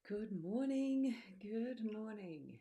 Good morning, good morning.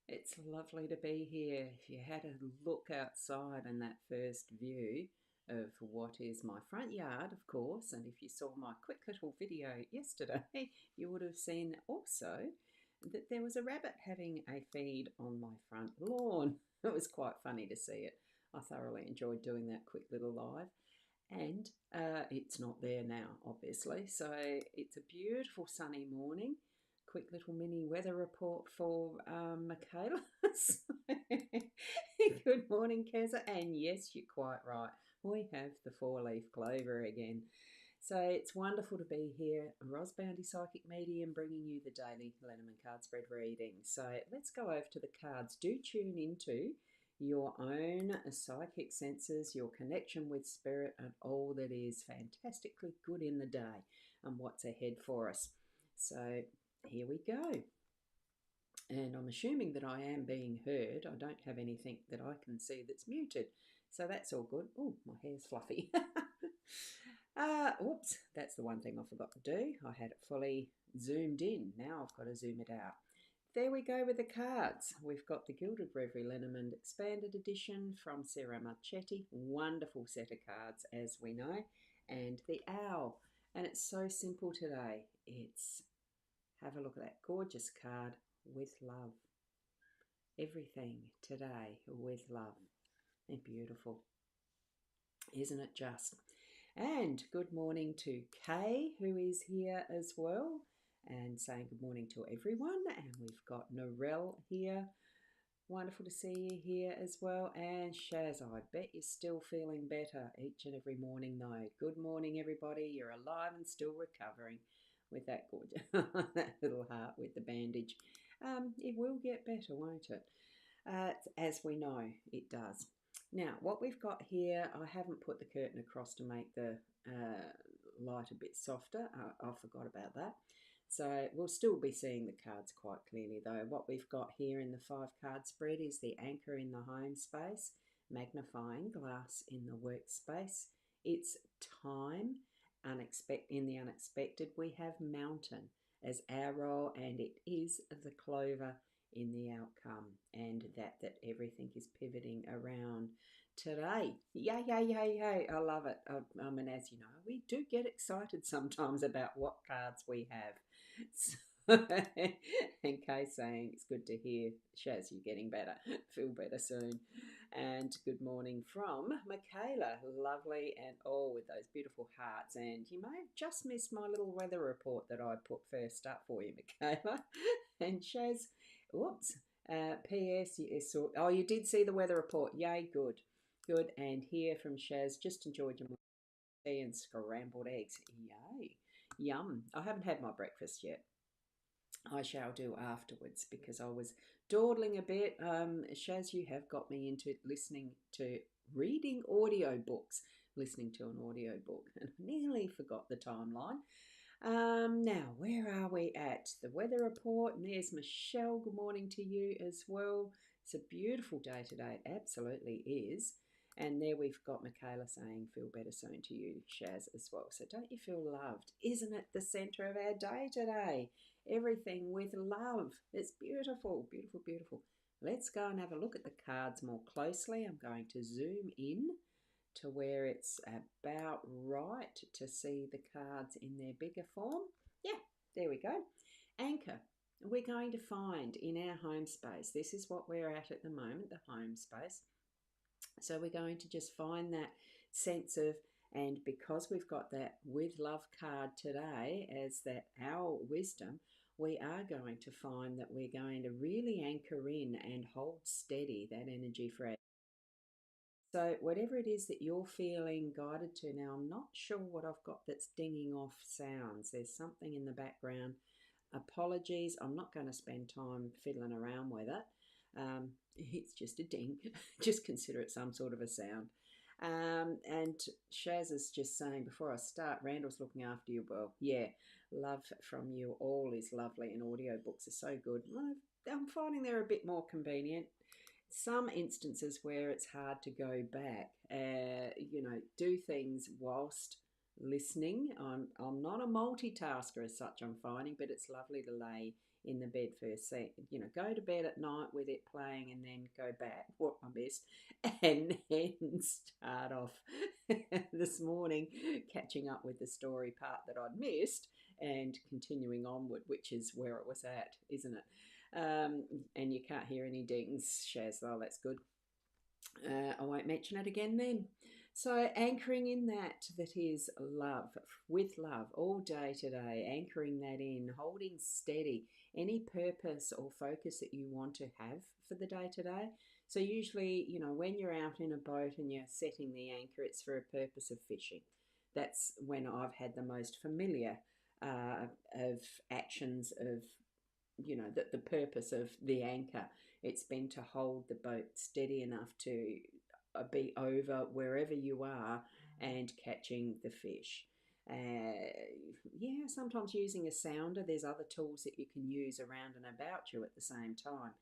It's lovely to be here. If you had a look outside in that first view of what is my front yard, of course, and if you saw my quick little video yesterday, you would have seen also that there was a rabbit having a feed on my front lawn. It was quite funny to see it. I thoroughly enjoyed doing that quick little live. And it's not there now, obviously. So it's a beautiful sunny morning. Quick little mini weather report for Michaela. Good morning, Keza. And yes, you're quite right. We have the four-leaf clover again. So it's wonderful to be here, a rosboundy psychic medium, bringing you the daily Lenormand card spread reading. So let's go over to the cards. Do tune into your own psychic senses, your connection with spirit, and all that is fantastically good in the day and what's ahead for us. So here we go. And I'm assuming that I am being heard. I don't have anything that I can see that's muted. So that's all good. Oh, my hair's fluffy. Oops, that's the one thing I forgot to do. I had it fully zoomed in. Now I've got to zoom it out. There we go with the cards. We've got the Gilded Reverie Lenormand Expanded Edition from Sarah Marchetti. Wonderful set of cards, as we know. And the Owl. And it's so simple today. It's, have a look at that gorgeous card, with love. Everything today with love. And beautiful. Isn't it just? And good morning to Kay, who is here as well, and saying good morning to everyone. And we've got Norel here. Wonderful to see you here as well. And Shaz, I bet you're still feeling better each and every morning though. Good morning, everybody. You're alive and still recovering with that gorgeous, that little heart with the bandage. It will get better, won't it? As we know, it does. Now, what we've got here, I haven't put the curtain across to make the light a bit softer. I forgot about that. So we'll still be seeing the cards quite clearly though. What we've got here in the 5-card spread is the anchor in the home space, magnifying glass in the workspace. It's time, in the unexpected. We have mountain as our role, and it is the clover in the outcome, and that everything is pivoting around today. Yay, yay, yay, yay. I love it. I mean, as you know, we do get excited sometimes about what cards we have. So, and Kay saying it's good to hear, Shaz, you're getting better. Feel better soon. And good morning from Michaela. Lovely, and all with those beautiful hearts. And you may have just missed my little weather report that I put first up for you, Michaela. And Shaz, whoops. P.S. Oh, you did see the weather report. Yay, good. Good. And here from Shaz, just enjoyed your tea and scrambled eggs. Yay. Yum. I haven't had my breakfast yet. I shall do afterwards because I was dawdling a bit. Shaz, you have got me into reading audiobooks, listening to an audiobook, and I nearly forgot the timeline. Now, where are we at? The weather report, and there's Michelle. Good morning to you as well. It's a beautiful day today. It absolutely is. And there we've got Michaela saying, feel better soon to you, Shaz, as well. So don't you feel loved? Isn't it the centre of our day today? Everything with love. It's beautiful, beautiful, beautiful. Let's go and have a look at the cards more closely. I'm going to zoom in to where it's about right to see the cards in their bigger form. Yeah, there we go. Anchor. We're going to find in our home space. This is what we're at the moment, the home space. So we're going to just find that sense of, and because we've got that with love card today as that our wisdom, we are going to find that we're going to really anchor in and hold steady that energy for our. So whatever it is that you're feeling guided to now, I'm not sure what I've got that's dinging off sounds. There's something in the background. Apologies, I'm not going to spend time fiddling around with it. It's just a ding. Just consider it some sort of a sound. And Shaz is just saying, before I start, Randall's looking after you well. Yeah, love from you all is lovely, and audiobooks are so good. I'm finding they're a bit more convenient. Some instances where it's hard to go back, do things whilst listening. I'm not a multitasker as such, I'm finding, but it's lovely to lay in the bed first. So, go to bed at night with it playing and then go back, what I missed, and then start off this morning catching up with the story part that I'd missed and continuing onward, which is where it was at, isn't it? And you can't hear any dings, Shaz. Oh, that's good. I won't mention it again then. So, anchoring in that is love, with love, all day today, anchoring that in, holding steady any purpose or focus that you want to have for the day today. So, usually, when you're out in a boat and you're setting the anchor, it's for a purpose of fishing. That's when I've had the most familiar of actions of the purpose of the anchor. It's been to hold the boat steady enough to be over wherever you are and catching the fish. Yeah, sometimes using a sounder. There's other tools that you can use around and about you at the same time.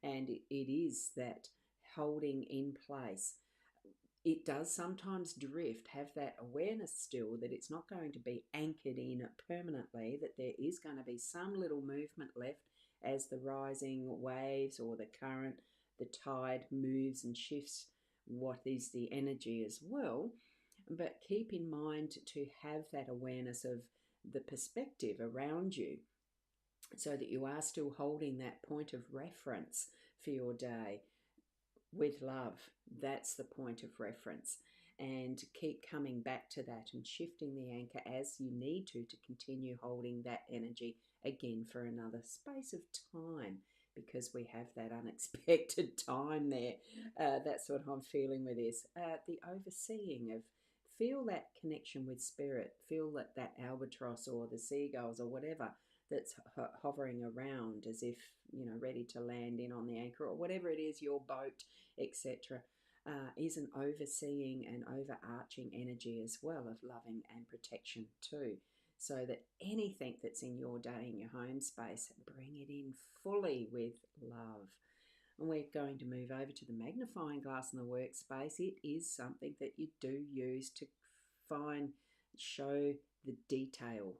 And it is that holding in place. It does sometimes drift, have that awareness still that it's not going to be anchored in permanently, that there is going to be some little movement left as the rising waves or the current, the tide moves and shifts what is the energy as well. But keep in mind to have that awareness of the perspective around you so that you are still holding that point of reference for your day with love. That's the point of reference. And keep coming back to that and shifting the anchor as you need to continue holding that energy again for another space of time, because we have that unexpected time there. That's what I'm feeling with this. The overseeing of, feel that connection with spirit, feel that albatross or the seagulls or whatever that's hovering around as if, ready to land in on the anchor, or whatever it is, your boat, etc., is an overseeing and overarching energy as well of loving and protection too. So that anything that's in your day, in your home space, bring it in fully with love. And we're going to move over to the magnifying glass in the workspace. It is something that you do use to show the detail,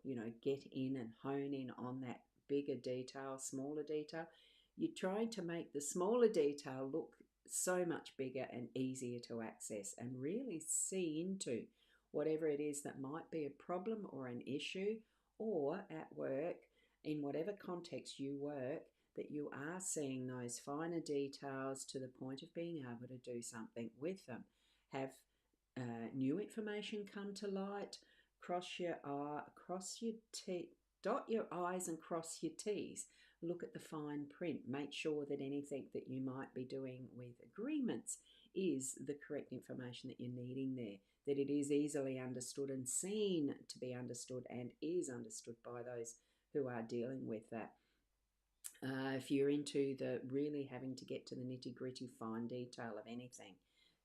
get in and hone in on that bigger detail, smaller detail. You're trying to make the smaller detail look so much bigger and easier to access and really see into whatever it is that might be a problem or an issue, or at work, in whatever context you work, that you are seeing those finer details to the point of being able to do something with them. Have new information come to light. Dot your I's and cross your T's. Look at the fine print. Make sure that anything that you might be doing with agreements is the correct information that you're needing there, that it is easily understood and seen to be understood and is understood by those who are dealing with that. If you're into the really having to get to the nitty-gritty fine detail of anything,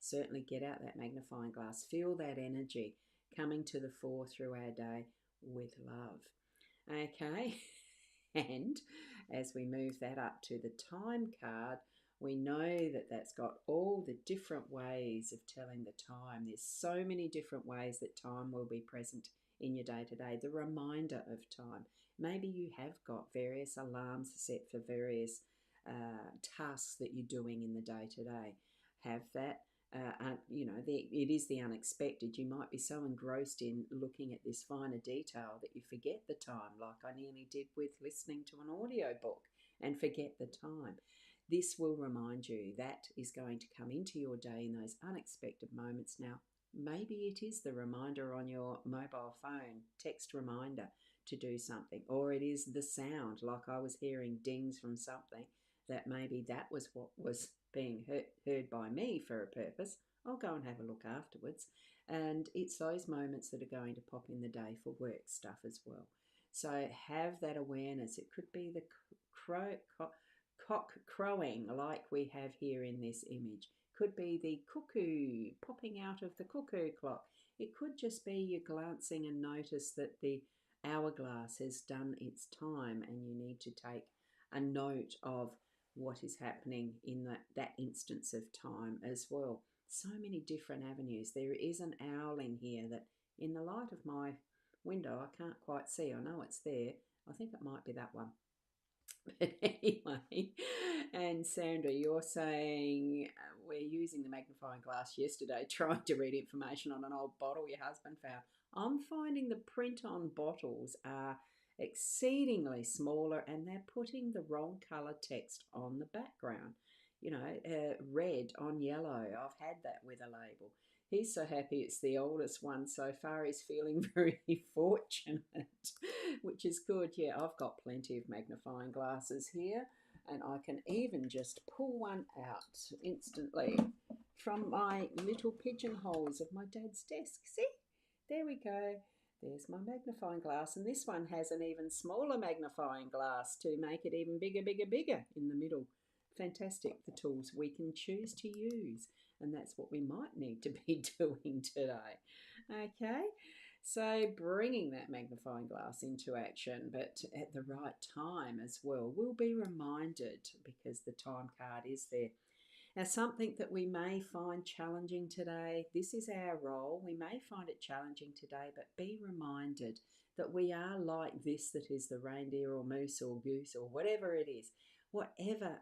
certainly get out that magnifying glass. Feel that energy coming to the fore through our day with love. Okay, and as we move that up to the time card, we know that that's got all the different ways of telling the time. There's so many different ways that time will be present in your day-to-day. The reminder of time. Maybe you have got various alarms set for various tasks that you're doing in the day-to-day. Have that. It is the unexpected. You might be so engrossed in looking at this finer detail that you forget the time, like I nearly did with listening to an audio book and forget the time. This will remind you that is going to come into your day in those unexpected moments. Now, maybe it is the reminder on your mobile phone, text reminder to do something, or it is the sound, like I was hearing dings from something, that maybe that was what was being heard by me for a purpose. I'll go and have a look afterwards. And it's those moments that are going to pop in the day for work stuff as well. So have that awareness. It could be the cock crowing like we have here in this image. Could be the cuckoo popping out of the cuckoo clock. It could just be you glancing and notice that the hourglass has done its time and you need to take a note of what is happening in that instance of time as well. So many different avenues. There is an owl in here that in the light of my window, I can't quite see. I know it's there. I think it might be that one. But anyway, and Sandra, you're saying we're using the magnifying glass yesterday trying to read information on an old bottle your husband found. I'm finding the print on bottles are exceedingly smaller and they're putting the wrong colour text on the background. You know, red on yellow. I've had that with a label. He's so happy it's the oldest one so far. He's feeling very fortunate, which is good. Yeah, I've got plenty of magnifying glasses here, and I can even just pull one out instantly from my little pigeonholes of my dad's desk. See? There we go. There's my magnifying glass, and this one has an even smaller magnifying glass to make it even bigger, bigger, bigger in the middle. Fantastic, the tools we can choose to use, and that's what we might need to be doing today. Okay, so bringing that magnifying glass into action, but at the right time as well. We'll be reminded because the time card is there. Now, something that we may find challenging today, this is our role. We may find it challenging today, but be reminded that we are like this, that is the reindeer or moose or goose or whatever it is, whatever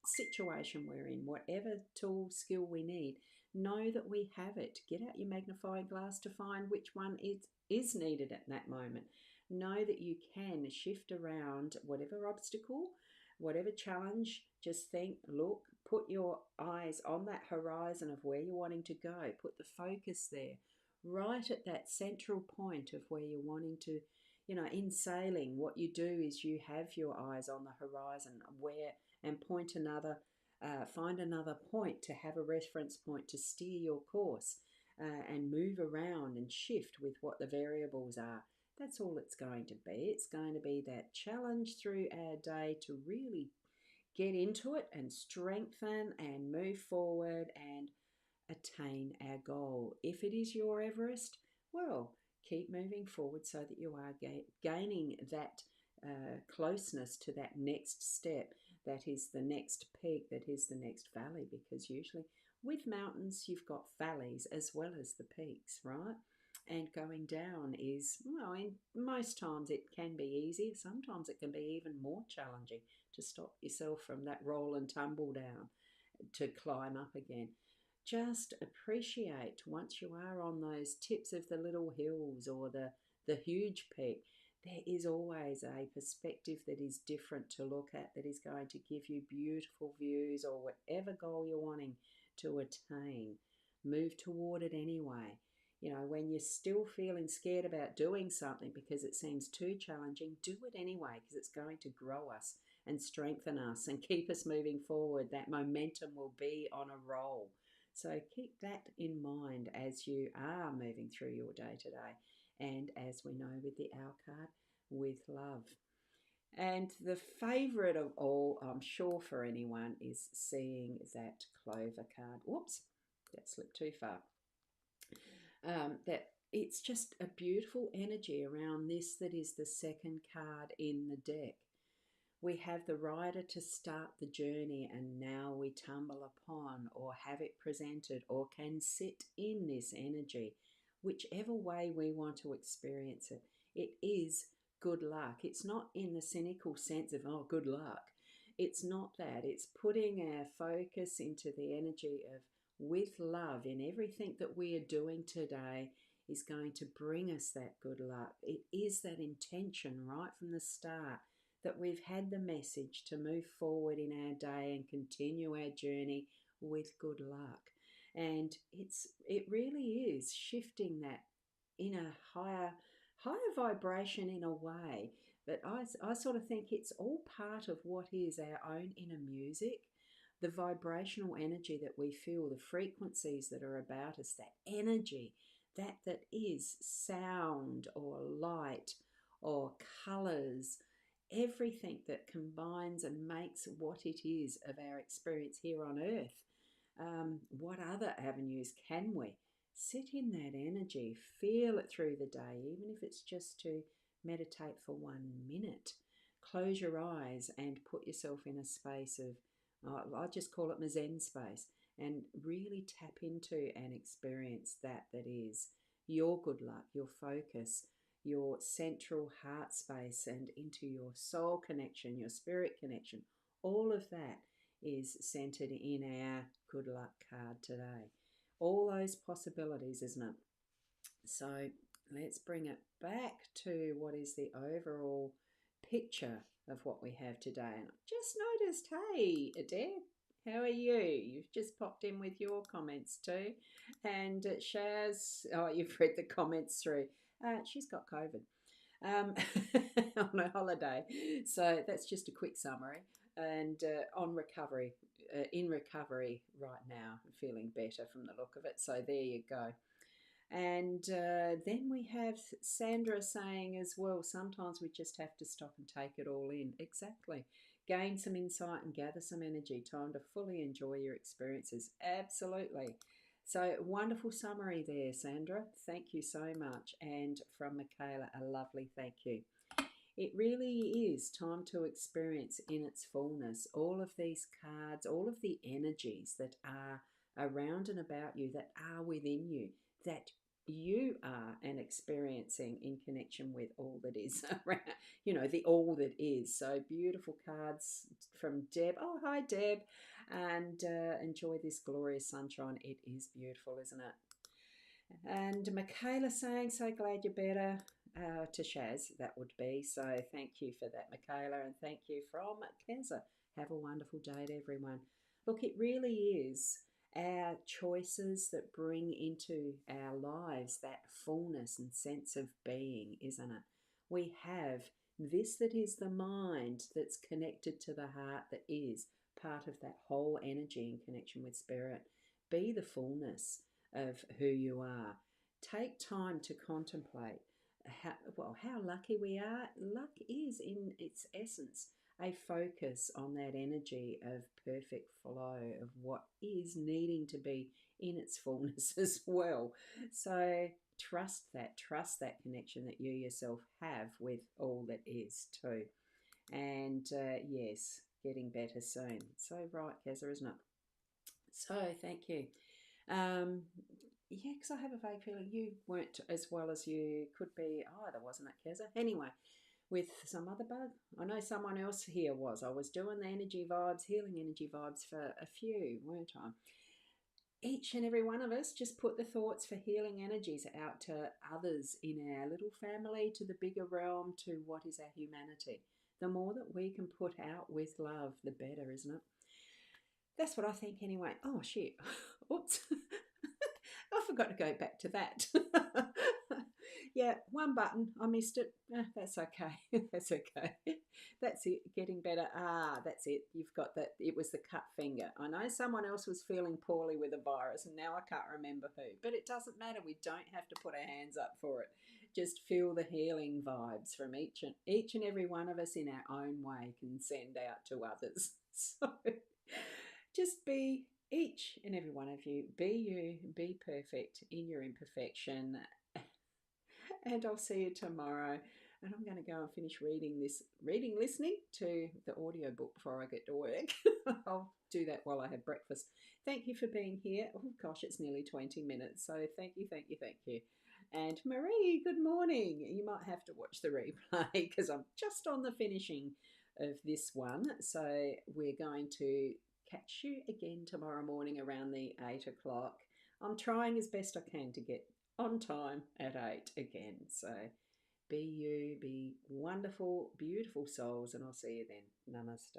situation we're in, whatever tool, skill we need, know that we have it. Get out your magnifying glass to find which one is needed at that moment. Know that you can shift around whatever obstacle, whatever challenge. Just think, look, put your eyes on that horizon of where you're wanting to go. Put the focus there, right at that central point of where you're wanting to. You know, in sailing, what you do is you have your eyes on the horizon and point find another point to have a reference point to steer your course and move around and shift with what the variables are. That's all it's going to be. It's going to be that challenge through our day to really get into it and strengthen and move forward and attain our goal. If it is your Everest, well, keep moving forward so that you are gaining that closeness to that next step. That is the next peak, that is the next valley, because usually with mountains you've got valleys as well as the peaks, right? And going down is, well, in most times it can be easy. Sometimes it can be even more challenging to stop yourself from that roll and tumble down to climb up again. Just appreciate once you are on those tips of the little hills or the huge peak, there is always a perspective that is different to look at, that is going to give you beautiful views or whatever goal you're wanting to attain. Move toward it anyway. You know, when you're still feeling scared about doing something because it seems too challenging, do it anyway, because it's going to grow us and strengthen us and keep us moving forward. That momentum will be on a roll. So keep that in mind as you are moving through your day today. And as we know with the owl card, with love. And the favourite of all, I'm sure for anyone, is seeing that clover card. Whoops, that slipped too far. That it's just a beautiful energy around this, that is the second card in the deck. We have the rider to start the journey, and now we tumble upon or have it presented or can sit in this energy, whichever way we want to experience it. It is good luck. It's not in the cynical sense of, oh, good luck. It's not that. It's putting our focus into the energy of with love in everything that we are doing today is going to bring us that good luck. It is that intention right from the start that we've had the message to move forward in our day and continue our journey with good luck. And it really is shifting that in a higher vibration in a way. But I sort of think it's all part of what is our own inner music, the vibrational energy that we feel, the frequencies that are about us, that energy, that is sound or light or colours, everything that combines and makes what it is of our experience here on earth. What other avenues can we? Sit in that energy, feel it through the day, even if it's just to meditate for 1 minute. Close your eyes and put yourself in a space of, I just call it my Zen space, and really tap into and experience that is your good luck, your focus, your central heart space, and into your soul connection, your spirit connection. All of that is centered in our good luck card today. All those possibilities, isn't it? So let's bring it back to what is the overall picture of what we have today. And I've just noticed, hey, Deb, how are you? You've just popped in with your comments too. And Shaz, oh, you've read the comments through. She's got COVID on a holiday. So that's just a quick summary. And on recovery, in recovery right now, feeling better from the look of it. So there you go. And then we have Sandra saying as well, sometimes we just have to stop and take it all in. Exactly. Gain some insight and gather some energy. Time to fully enjoy your experiences. Absolutely. So, wonderful summary there, Sandra. Thank you so much. And from Michaela, a lovely thank you. It really is time to experience in its fullness all of these cards, all of the energies that are around and about you, that are within you, that you are and experiencing in connection with all that is around, the all that is. So beautiful cards from Deb. Oh, hi, Deb. And enjoy this glorious sunshine. It is beautiful, isn't it? And Michaela saying, so glad you're better. To Shaz, that would be. So thank you for that, Michaela, and thank you from Keza. Have a wonderful day to everyone. Look, it really is our choices that bring into our lives that fullness and sense of being, isn't it? We have this that is the mind that's connected to the heart that is part of that whole energy in connection with spirit. Be the fullness of who you are. Take time to contemplate how lucky we are. Luck is, in its essence, a focus on that energy of perfect flow of what is needing to be in its fullness as well. So trust that connection that you yourself have with all that is too. And yes, getting better soon. So right, Keza, isn't it? So thank you. Yeah, because I have a vague feeling you weren't as well as you could be either, wasn't it, Keza? Anyway, with some other bug. I know someone else here was. I was doing the energy vibes, healing energy vibes for a few, weren't I? Each and every one of us just put the thoughts for healing energies out to others in our little family, to the bigger realm, to what is our humanity. The more that we can put out with love, the better, isn't it? That's what I think anyway. Oh, shit. Oops. I forgot to go back to that. Yeah, one button. I missed it. That's okay. That's okay. That's it. Getting better. That's it. You've got that. It was the cut finger. I know someone else was feeling poorly with a virus, and now I can't remember who. But it doesn't matter. We don't have to put our hands up for it. Just feel the healing vibes from each and every one of us in our own way can send out to others. So just be each and every one of you, be you, be perfect in your imperfection. And I'll see you tomorrow. And I'm going to go and finish listening to the audiobook before I get to work. I'll do that while I have breakfast. Thank you for being here. Oh gosh, it's nearly 20 minutes. So thank you, thank you, thank you. And Marie, good morning. You might have to watch the replay because I'm just on the finishing of this one. So we're going to catch you again tomorrow morning around the 8 o'clock. I'm trying as best I can to get on time at 8 again. So be you, be wonderful, beautiful souls, and I'll see you then. Namaste.